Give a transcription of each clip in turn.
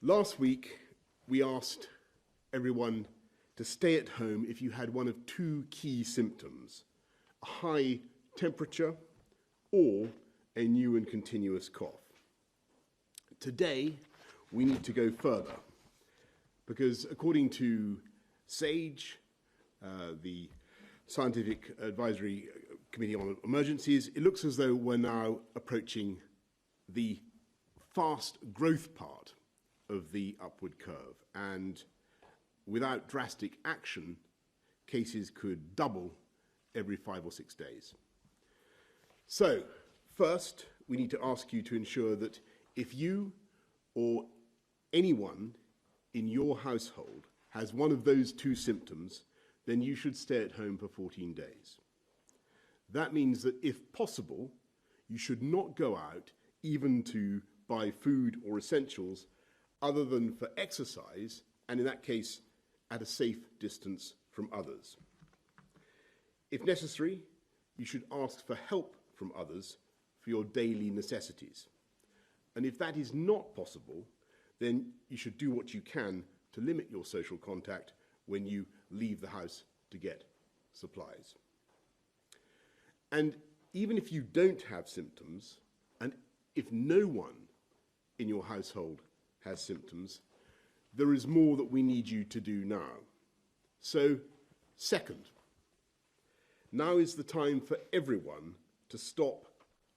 Last week, we asked everyone to stay at home if you had one of two key symptoms: a high temperature or a new and continuous cough. Today, we need to go further because according to SAGE, the Scientific Advisory Committee on Emergencies, it looks as though we're now approaching the fast growth part of the upward curve, and without drastic action, cases could double every 5 or 6 days. So, first, we need to ask you to ensure that if you or anyone in your household has one of those two symptoms, then you should stay at home for 14 days. That means that if possible, you should not go out even to buy food or essentials other than for exercise, and in that case, at a safe distance from others. If necessary, you should ask for help from others for your daily necessities. And if that is not possible, then you should do what you can to limit your social contact when you leave the house to get supplies. And even if you don't have symptoms, and if no one in your household has symptoms, there is more that we need you to do now. So, second, now is the time for everyone to stop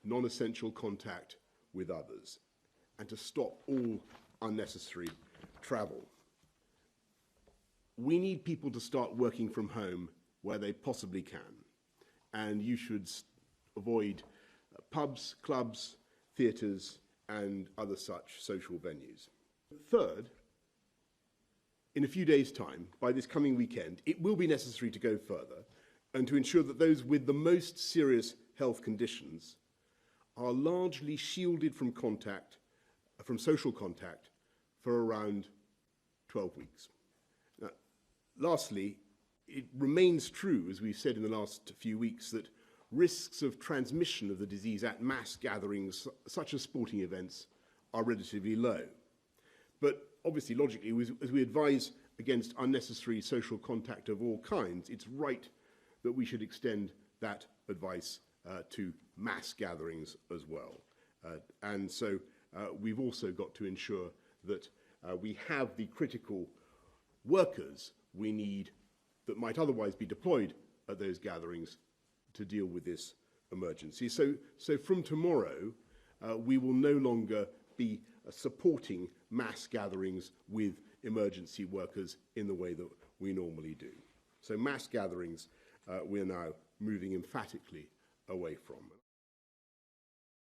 non-essential contact with others and to stop all unnecessary travel. We need people to start working from home where they possibly can, and you should avoid pubs, clubs, theatres, and other such social venues. Third, in a few days' time, by this coming weekend, it will be necessary to go further and to ensure that those with the most serious health conditions are largely shielded from social contact for around 12 weeks. Now, lastly, it remains true, as we've said in the last few weeks, that risks of transmission of the disease at mass gatherings, such as sporting events, are relatively low. But obviously, logically, as we advise against unnecessary social contact of all kinds, it's right that we should extend that advice to mass gatherings as well. And so we've also got to ensure that we have the critical workers we need that might otherwise be deployed at those gatherings to deal with this emergency. So from tomorrow, we will no longer be supporting mass gatherings with emergency workers in the way that we normally do. So mass gatherings we're now moving emphatically away from.